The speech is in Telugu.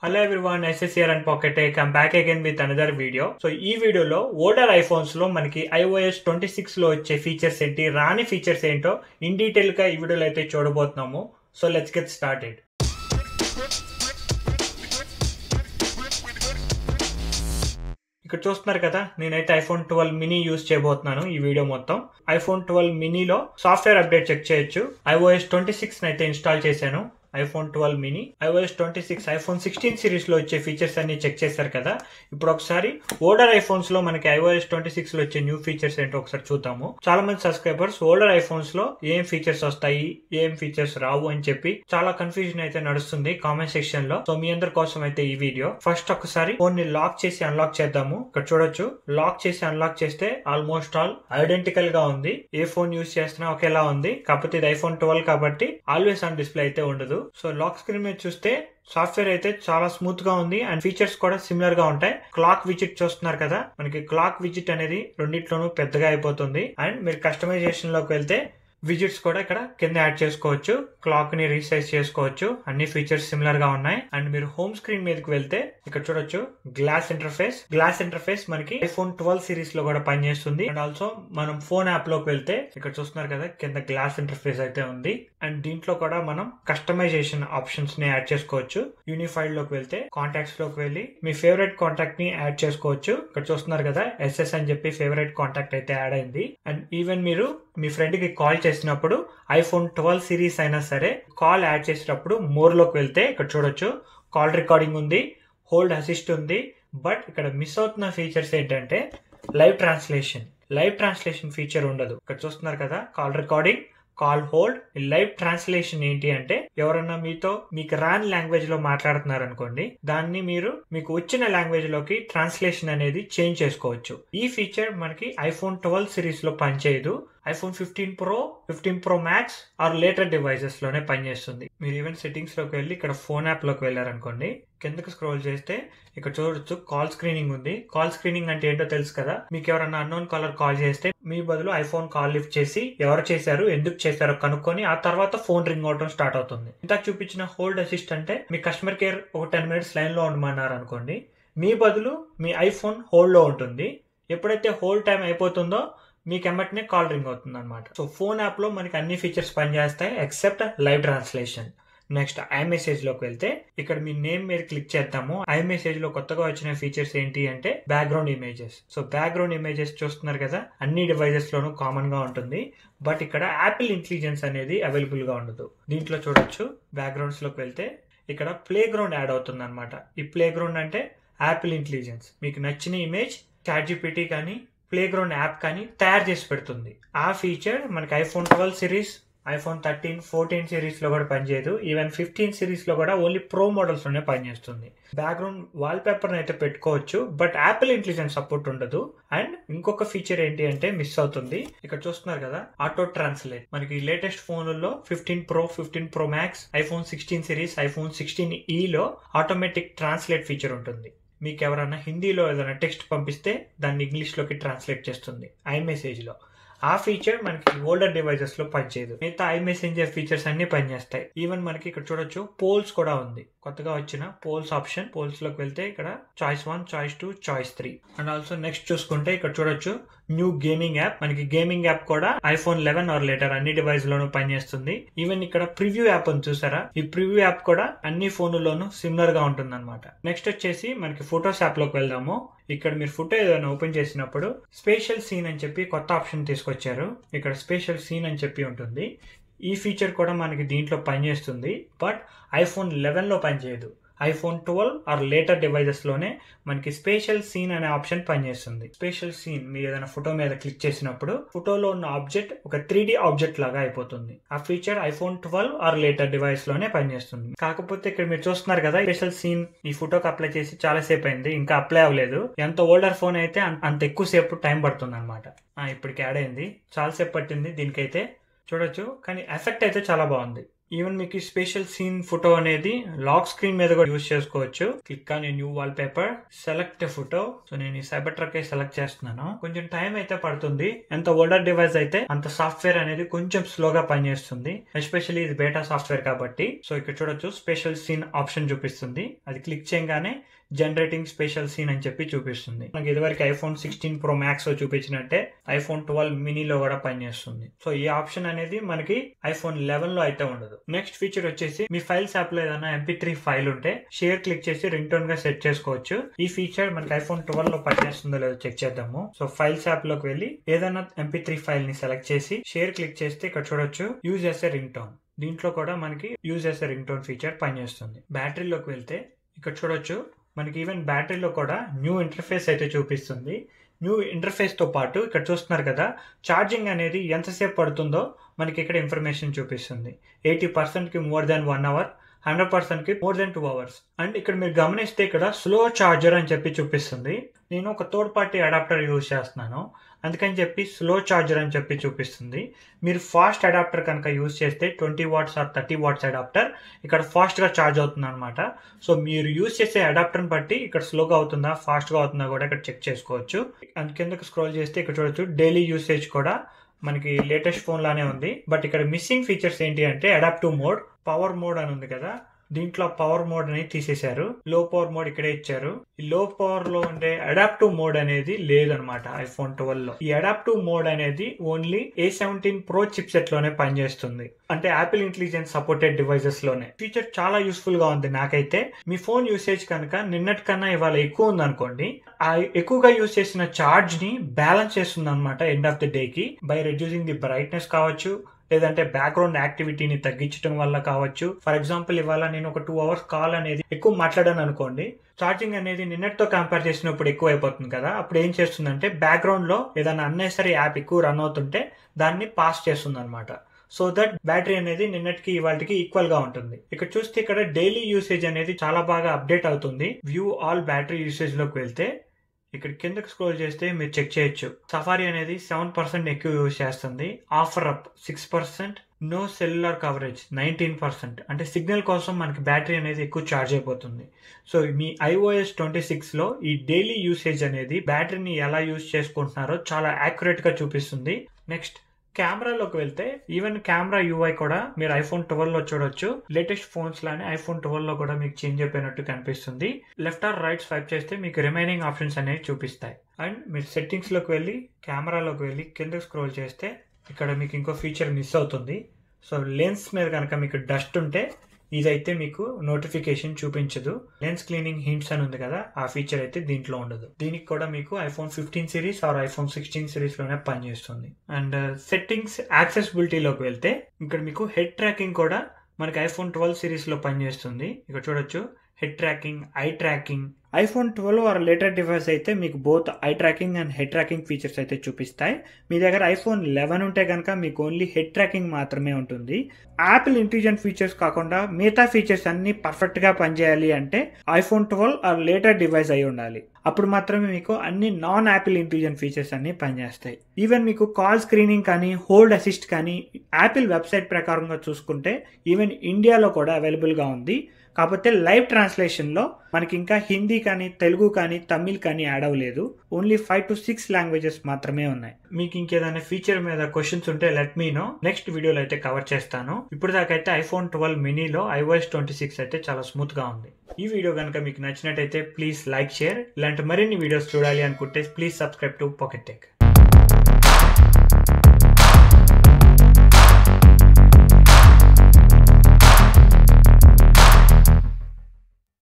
Hello everyone, SS here and Pocket Tech. I'm back again with another video. So ఈ వీడియోలో ఓల్డర్ ఐఫోన్స్ లో మనకి iOS 26 లో వచ్చే ఫీచర్స్ ఏంటి, రాని ఫీచర్స్ ఏంటో ఇన్ డీటెయిల్ గా ఈ వీడియోలో అయితే చూడబోతున్నాము. So let's get started. ఇక్కడ చూస్తున్నారు కదా, నేనైతే ఐఫోన్ 12 మినీ యూజ్ చేయబోతున్నాను ఈ వీడియో మొత్తం. ఐఫోన్ 12 మినీలో సాఫ్ట్వేర్ అప్డేట్ చెక్ చేయొచ్చు. iOS 26 అయితే ఇన్స్టాల్ చేశాను. IPhone 12 mini, iOS 26, iPhone 16 series లో వచ్చే ఫీచర్స్ అన్ని చెక్ చేశారు కదా. ఇప్పుడు ఒకసారి ఓల్డర్ ఐఫోన్స్ లో మనకి iOS 26 లో వచ్చే న్యూ ఫీచర్స్ ఏంటో ఒకసారి చూద్దాము. చాలా మంది సబ్స్క్రైబర్స్ ఓల్డర్ ఐఫోన్స్ లో ఏం ఫీచర్స్ వస్తాయి, ఏం ఫీచర్స్ రావు అని చెప్పి చాలా కన్ఫ్యూజన్ అయితే నడుస్తుంది కామెంట్ సెక్షన్ లో. సో మీ అందరి కోసం అయితే ఈ వీడియో. ఫస్ట్ ఒకసారి ఫోన్ ని లాక్ చేసి అన్లాక్ చేద్దాము. ఇక్కడ చూడొచ్చు, లాక్ చేసి అన్లాక్ చేస్తే ఆల్మోస్ట్ ఆల్ ఐడెంటికల్ గా ఉంది. ఏ ఫోన్ యూజ్ చేస్తున్నా ఒకేలా ఉంది. కాకపోతే ఇది ఐఫోన్ 12 కాబట్టి ఆల్వేస్ ఆన్ డిస్ప్లే అయితే ఉండదు. సో లాక్ స్క్రీన్ మీద చూస్తే సాఫ్ట్వేర్ అయితే చాలా స్మూత్ గా ఉంది అండ్ ఫీచర్స్ కూడా సిమిలర్ గా ఉంటాయి. క్లాక్ విజిట్ చూస్తున్నారు కదా, మనకి క్లాక్ విజిట్ అనేది రెండిట్లోనూ పెద్దగా అయిపోతుంది. అండ్ మీరు కస్టమైజేషన్ లోకి వెళ్తే విజిట్స్ కూడా ఇక్కడ కింద యాడ్ చేసుకోవచ్చు, క్లాక్ ని రీసైజ్ చేసుకోవచ్చు. అన్ని ఫీచర్స్ సిమిలర్ గా ఉన్నాయి. అండ్ మీరు హోమ్ స్క్రీన్ మీదకి వెళ్తే ఇక్కడ చూడొచ్చు గ్లాస్ ఇంటర్ఫేస్ మనకి ఐఫోన్ 12 సిరీస్ లో కూడా పనిచేస్తుంది. అండ్ ఆల్సో మనం ఫోన్ యాప్ లోకి వెళ్తే ఇక్కడ చూస్తున్నారు కదా, కింద గ్లాస్ ఇంటర్ఫేస్ అయితే ఉంది. అండ్ దీంట్లో కూడా మనం కస్టమైజేషన్ ఆప్షన్స్ ని యాడ్ చేసుకోవచ్చు. యూనిఫైడ్ లోకి వెళ్తే కాంటాక్ట్స్ లోకి వెళ్ళి మీ ఫేవరెట్ కాంటాక్ట్ ని యాడ్ చేసుకోవచ్చు. ఇక్కడ చూస్తున్నారు కదా, ఎస్ఎస్ అని చెప్పి ఫేవరెట్ కాంటాక్ట్ అయితే యాడ్ అయింది. అండ్ ఈవెన్ మీరు మీ ఫ్రెండ్ కి కాల్ చేసినప్పుడు ఐఫోన్ 12 సిరీస్ అయినా సరే కాల్ యాడ్ చేసేటప్పుడు మోర్ లోకి వెళ్తే ఇక్కడ చూడొచ్చు కాల్ రికార్డింగ్ ఉంది, హోల్డ్ అసిస్ట్ ఉంది. బట్ ఇక్కడ మిస్ అవుతున్న ఫీచర్స్ ఏంటంటే లైవ్ ట్రాన్స్లేషన్ ఫీచర్ ఉండదు. ఇక్కడ చూస్తున్నారు కదా, call recording, call hold, live translation ఏంటి అంటే ఎవరన్నా మీకు రాని లాంగ్వేజ్ లో మాట్లాడుతున్నారు అనుకోండి, దాన్ని మీరు మీకు వచ్చిన లాంగ్వేజ్ లోకి ట్రాన్స్లేషన్ అనేది చేంజ్ చేసుకోవచ్చు. ఈ ఫీచర్ మనకి ఐఫోన్ 12 సిరీస్ లో పనిచేయదు. IPhone 15 pro max or later devices లోనే పనిచేస్తుంది. మీరు ఈవెన్ సెట్టింగ్స్ లోకి వెళ్ళి ఇక్కడ ఫోన్ యాప్ లోకి వెళ్ళారనుకోండి, కిందకి స్క్రోల్ చేస్తే ఇక్కడ చూడొచ్చు కాల్ స్క్రీనింగ్ ఉంది. కాల్ స్క్రీనింగ్ అంటే ఏంటో తెలుసు కదా, మీకు ఎవరైనా అన్నోన్ కాలర్ కాల్ చేస్తే మీ బదులు ఐఫోన్ కాల్ లిఫ్ట్ చేసి ఎవరు చేశారు, ఎందుకు చేశారో కనుక్కొని ఆ తర్వాత ఫోన్ రింగ్ అవడం స్టార్ట్ అవుతుంది. ఇంత చూపించిన హోల్డ్ అసిస్ట్ అంటే మీ కస్టమర్ కేర్ ఒక 10 మినిట్స్ లైన్ లో ఉండమన్నారు అనుకోండి, మీ బదులు మీ ఐఫోన్ హోల్డ్ లో ఉంటుంది. ఎప్పుడైతే హోల్డ్ టైం అయిపోతుందో మీకు ఎమ్మటనే కాల్ రింగ్ అవుతుంది అనమాట. సో ఫోన్ యాప్ లో మనకి అన్ని ఫీచర్స్ పనిచేస్తాయి except live translation. Next iMessage లోకి వెళ్తే ఇక్కడ మీ నేమ్ మీద క్లిక్ చేద్దాము. iMessage లో కొత్తగా వచ్చిన ఫీచర్స్ ఏంటి అంటే background images. So background images చూస్తున్నారు కదా, అన్ని డివైజెస్ లోనూ కామన్ గా ఉంటుంది. బట్ ఇక్కడ యాపిల్ ఇంటెలిజెన్స్ అనేది అవైలబుల్ గా ఉండదు. దీంట్లో చూడొచ్చు బ్యాక్గ్రౌండ్స్ లోకి వెళ్తే ఇక్కడ ప్లే గ్రౌండ్ యాడ్ అవుతుంది అనమాట. ఈ ప్లే గ్రౌండ్ అంటే యాపిల్ ఇంటెలిజెన్స్ మీకు నచ్చిన ఇమేజ్ ChatGPT కానీ ప్లే గ్రౌండ్ యాప్ కానీ తయారు చేసి పెడుతుంది. ఆ ఫీచర్ మనకి ఐఫోన్ 12 సిరీస్, ఐఫోన్ 13, 14 సిరీస్ లో కూడా పనిచేయదు. ఈవెన్ 15 సిరీస్ లో కూడా ఓన్లీ ప్రో మోడల్స్ లోనే పనిచేస్తుంది. బ్యాక్గ్రౌండ్ వాల్ పేపర్ అయితే పెట్టుకోవచ్చు, బట్ యాపిల్ ఇంటెలిజెన్స్ సపోర్ట్ ఉండదు. అండ్ ఇంకొక ఫీచర్ ఏంటి అంటే మిస్ అవుతుంది. ఇక్కడ చూస్తున్నారు కదా, ఆటో ట్రాన్స్లేట్. మనకి లేటెస్ట్ ఫోన్లలో 15 pro max, iPhone 16 series, iPhone 16e లో ఆటోమేటిక్ ట్రాన్స్లేట్ ఫీచర్ ఉంటుంది. మీకు ఎవరైనా హిందీలో ఏదైనా టెక్స్ట్ పంపిస్తే దాన్ని ఇంగ్లీష్ లోకి ట్రాన్స్లేట్ చేస్తుంది iMessage లో. ఆ ఫీచర్ మనకి ఓల్డర్ డివైజెస్ లో పనిచేయదు. మిగతా iMessenger ఫీచర్స్ అన్ని పనిచేస్తాయి. ఈవెన్ మనకి ఇక్కడ చూడొచ్చు పోల్స్ కూడా ఉంది. కొత్తగా వచ్చిన పోల్స్ ఆప్షన్. పోల్స్ లోకి వెళ్తే ఇక్కడ choice 1, choice 2, choice 3. And also next చూసుకుంటే ఇక్కడ చూడొచ్చు న్యూ గేమింగ్ యాప్. మనకి గేమింగ్ యాప్ కూడా ఐఫోన్ 11 ఆర్ లేటర్ అన్ని డివైస్ లోనూ పనిచేస్తుంది. ఈవెన్ ఇక్కడ ప్రివ్యూ యాప్ ఉంది చూసారా, ఈ ప్రివ్యూ యాప్ కూడా అన్ని ఫోన్లలోనూ సిమిలర్ గా ఉంటుంది అనమాట. నెక్స్ట్ వచ్చేసి మనకి ఫోటోస్ యాప్ లోకి వెళ్దాము. ఇక్కడ మీరు ఫోటో ఏదైనా ఓపెన్ చేసినప్పుడు స్పెషల్ సీన్ అని చెప్పి కొత్త ఆప్షన్ తీసుకొచ్చారు. ఇక్కడ స్పెషల్ సీన్ అని చెప్పి ఉంటుంది. ఈ ఫీచర్ కూడా మనకి దీంట్లో పనిచేస్తుంది, బట్ ఐఫోన్ 11 లో పనిచేయదు. ఐఫోన్ 12 ఆర్ లేటర్ డివైజెస్ లోనే మనకి స్పెషల్ సీన్ అనే ఆప్షన్ పనిచేస్తుంది. స్పెషల్ సీన్ మీరు ఏదైనా ఫోటో మీద క్లిక్ చేసినప్పుడు ఫోటోలో ఉన్న ఆబ్జెక్ట్ ఒక 3D ఆబ్జెక్ట్ లాగా అయిపోతుంది. ఆ feature iPhone 12 or later device లోనే పనిచేస్తుంది. కాకపోతే ఇక్కడ మీరు చూస్తున్నారు కదా, స్పెషల్ సీన్ ఈ ఫోటోకి అప్లై చేసి చాలా సేపు అయింది, ఇంకా అప్లై అవ్వలేదు. ఎంత ఓల్డర్ ఫోన్ అయితే అంత ఎక్కువ సేపు టైం పడుతుంది అనమాట. ఇప్పటికి యాడ్ అయింది, చాలా సేపు పట్టింది దీనికైతే చూడొచ్చు. కానీ ఎఫెక్ట్ అయితే చాలా బాగుంది. ఈవెన్ మీకు స్పెషల్ సీన్ ఫోటో అనేది లాక్ స్క్రీన్ మీద కూడా యూజ్ చేసుకోవచ్చు. Click on new wall paper, select photo. So నేను ఈ సైబర్ ట్రక్ సెలెక్ట్ చేస్తున్నాను. కొంచెం టైం అయితే పడుతుంది. ఎంత ఓల్డర్ డివైస్ అయితే అంత సాఫ్ట్వేర్ అనేది కొంచెం స్లోగా పనిచేస్తుంది. ఎస్పెషల్లీ ఇది బేటా సాఫ్ట్వేర్ కాబట్టి. సో ఇక్కడ చూడొచ్చు స్పెషల్ సీన్ ఆప్షన్ చూపిస్తుంది. అది క్లిక్ చేయగానే జనరేటింగ్ స్పెషల్ సీన్ అని చెప్పి చూపిస్తుంది. మనకి ఇదివరకు ఐఫోన్ 16 Pro Max లో చూపించినట్టే ఐఫోన్ 12 మినీలో కూడా పనిచేస్తుంది. సో ఈ ఆప్షన్ అనేది మనకి ఐఫోన్ 11 లో అయితే ఉండదు. నెక్స్ట్ ఫీచర్ వచ్చేసి మీ ఫైల్స్ యాప్ లో ఏదైనా MP3 ఫైల్ ఉంటే షేర్ క్లిక్ చేసి రింగ్ టోన్ గా సెట్ చేసుకోవచ్చు. ఈ ఫీచర్ మనకి ఐఫోన్ 12 లో పనిచేస్తుందో లేదో చెక్ చేద్దాము. సో ఫైల్స్ యాప్ లోకి వెళ్ళి ఏదైనా MP3 ఫైల్ ని సెలెక్ట్ చేసి షేర్ క్లిక్ చేస్తే ఇక్కడ చూడొచ్చు యూజ్ చేసే రింగ్ టోన్. దీంట్లో కూడా మనకి యూజ్ చేసే రింగ్ టోన్ ఫీచర్ పనిచేస్తుంది. బ్యాటరీలోకి వెళ్తే ఇక్కడ చూడొచ్చు మనకి ఈవెన్ బ్యాటరీలో కూడా న్యూ ఇంటర్ఫేస్ అయితే చూపిస్తుంది. న్యూ ఇంటర్ఫేస్ తో పాటు ఇక్కడ చూస్తున్నారు కదా ఛార్జింగ్ అనేది ఎంతసేపు పడుతుందో మనకి ఇక్కడ ఇన్ఫర్మేషన్ చూపిస్తుంది. 80% కి మోర్ దాన్ 1 అవర్, 100% కి మోర్ దాన్ 2 అవర్స్. అండ్ ఇక్కడ మీరు గమనిస్తే ఇక్కడ స్లో చార్జర్ అని చెప్పి చూపిస్తుంది. నేను ఒక థర్డ్ పార్టీ అడాప్టర్ యూజ్ చేస్తున్నాను, అందుకని చెప్పి స్లో చార్జర్ అని చెప్పి చూపిస్తుంది. మీరు ఫాస్ట్ అడాప్టర్ కనుక యూజ్ చేస్తే 20 వాట్స్ ఆర్ 30 వాట్స్ అడాప్టర్ ఇక్కడ ఫాస్ట్ గా చార్జ్ అవుతుంది అనమాట. సో మీరు యూజ్ చేసే అడాప్టర్ బట్టి ఇక్కడ స్లోగా అవుతుందా ఫాస్ట్ గా అవుతుందా కూడా ఇక్కడ చెక్ చేసుకోవచ్చు. అండ్ కిందకి స్క్రోల్ చేస్తే ఇక్కడ చూడొచ్చు డైలీ యూసేజ్ కూడా మనకి లేటెస్ట్ ఫోన్ లానే ఉంది. బట్ ఇక్కడ మిస్సింగ్ ఫీచర్స్ ఏంటి అంటే అడాప్టివ్ మోడ్, పవర్ మోడ్ అని ఉంది కదా, దీంట్లో పవర్ మోడ్ అనేది తీసేశారు. లో పవర్ మోడ్ ఇక్కడే ఇచ్చారు. ఈ లో పవర్ లో ఉండే అడాప్టివ్ మోడ్ అనేది లేదనమాట ఐఫోన్ 12 లో. ఈ అడాప్టివ్ మోడ్ అనేది ఓన్లీ A17 Pro చిప్సెట్ లోనే పనిచేస్తుంది, అంటే యాపిల్ ఇంటెలిజెన్స్ సపోర్టెడ్ డివైసెస్ లోనే. ఫీచర్ చాలా యూస్ఫుల్ గా ఉంది నాకైతే. మీ ఫోన్ యూసేజ్ కనుక నిన్నటి కన్నా ఇవాళ ఎక్కువ ఉంది అనుకోండి, ఆ ఎక్కువగా యూజ్ చేసిన చార్జ్ ని బ్యాలెన్స్ చేస్తుంది అనమాట ఎండ్ ఆఫ్ ది డే కి, బై రెడ్యూసింగ్ ది బ్రైట్నెస్ కావచ్చు, లేదంటే బ్యాక్గ్రౌండ్ యాక్టివిటీని తగ్గించడం వల్ల కావచ్చు. ఫర్ ఎగ్జాంపుల్ ఇవాళ నేను ఒక 2 అవర్స్ కాల్ అనేది ఎక్కువ మాట్లాడాను అనుకోండి, ఛార్జింగ్ అనేది నిన్నటితో కంపేర్ చేసినప్పుడు ఎక్కువ అయిపోతుంది కదా, అప్పుడు ఏం చేస్తుందంటే బ్యాక్గ్రౌండ్ లో ఏదైనా అన్నెసరీ యాప్ ఎక్కువ రన్ అవుతుంటే దాన్ని పాస్ చేస్తుంది అనమాట. సో దట్ బ్యాటరీ అనేది నిన్నటికి ఇవాళకి ఈక్వల్ గా ఉంటుంది. ఇక్కడ చూస్తే ఇక్కడ డైలీ యూసేజ్ అనేది చాలా బాగా అప్డేట్ అవుతుంది. వ్యూ ఆల్ బ్యాటరీ యూసేజ్ లోకి వెళ్తే ఇక్కడ కిందకి స్క్రోల్ చేస్తే మీరు చెక్ చేయొచ్చు. సఫారీ అనేది 7% ఎక్కువ యూజ్ చేస్తుంది. Offer up 6%, no cellular coverage 19%. అంటే సిగ్నల్ కోసం మనకి బ్యాటరీ అనేది ఎక్కువ ఛార్జ్ అయిపోతుంది. సో మీ iOS 26 లో ఈ డైలీ యూసేజ్ అనేది బ్యాటరీని ఎలా యూజ్ చేసుకుంటున్నారో చాలా యాక్యురేట్ గా చూపిస్తుంది. నెక్స్ట్ కెమెరాలోకి వెళ్తే ఈవెన్ కెమెరా UI కూడా మీరు ఐఫోన్ 12 లో చూడొచ్చు. లేటెస్ట్ ఫోన్స్ లానే ఐఫోన్ 12 లో కూడా మీకు చేంజ్ అయిపోయినట్టు కనిపిస్తుంది. లెఫ్ట్ ఆర్ రైట్ స్వైప్ చేస్తే మీకు రిమైనింగ్ ఆప్షన్స్ అనేవి చూపిస్తాయి. అండ్ మీరు సెట్టింగ్స్ లోకి వెళ్ళి కెమెరాలోకి వెళ్ళి కిందకి స్క్రోల్ చేస్తే ఇక్కడ మీకు ఇంకో ఫీచర్ మిస్ అవుతుంది. సో లెన్స్ మీద కనుక మీకు డస్ట్ ఉంటే ఇదైతే మీకు నోటిఫికేషన్ చూపించదు. లెన్స్ క్లీనింగ్ హింట్స్ అని ఉంది కదా, ఆ ఫీచర్ అయితే దీంట్లో ఉండదు. దీనికి కూడా మీకు iPhone 15 series or iPhone 16 series లోనే పనిచేస్తుంది. అండ్ సెట్టింగ్స్ యాక్సెసిబిలిటీలోకి వెళ్తే ఇక్కడ మీకు హెడ్ ట్రాకింగ్ కూడా మనకి ఐఫోన్ 12 సిరీస్ లో పనిచేస్తుంది. ఇక్కడ చూడొచ్చు head tracking, I tracking. IPhone 12 or later device అయితే మీకు both I tracking and head tracking features అయితే చూపిస్తాయి. మీ దగ్గర ఐఫోన్ 11 ఉంటే కనుక మీకు ఓన్లీ హెడ్ ట్రాకింగ్ మాత్రమే ఉంటుంది. యాపిల్ ఇంటెలిజెంట్ ఫీచర్స్ కాకుండా మిగతా ఫీచర్స్ అన్ని పర్ఫెక్ట్ గా పనిచేయాలి అంటే ఐఫోన్ 12 ఆర్ లేటర్ డివైస్ అయి ఉండాలి. అప్పుడు మాత్రమే మీకు అన్ని నాన్ యాపిల్ ఇంటెలిజెంట్ ఫీచర్స్ అన్ని పనిచేస్తాయి. ఈవెన్ మీకు కాల్ స్క్రీనింగ్ కానీ హోల్డ్ అసిస్ట్ కానీ యాపిల్ వెబ్సైట్ ప్రకారంగా చూసుకుంటే ఈవెన్ ఇండియాలో కూడా అవైలబుల్ గా ఉంది. కాకపోతే లైవ్ ట్రాన్స్లేషన్ లో మనకి ఇంకా హిందీ కానీ తెలుగు కానీ తమిళ్ కానీ యాడ్ అవ్వలేదు. ఓన్లీ 5 to 6 లాంగ్వేజెస్ మాత్రమే ఉన్నాయి. మీకు ఇంకేదైనా ఫీచర్ మీద క్వశ్చన్స్ ఉంటే లెట్ మీ నో, నెక్స్ట్ వీడియోలో అయితే కవర్ చేస్తాను. ఇప్పుడు దాకైతే ఐఫోన్ 12 మినీలో iOS 26 అయితే చాలా స్మూత్ గా ఉంది. ఈ వీడియో కనుక మీకు నచ్చినట్టయితే ప్లీజ్ లైక్, షేర్. ఇలాంటి మరిన్ని వీడియోస్ చూడాలి అనుకుంటే please subscribe to pocket tech.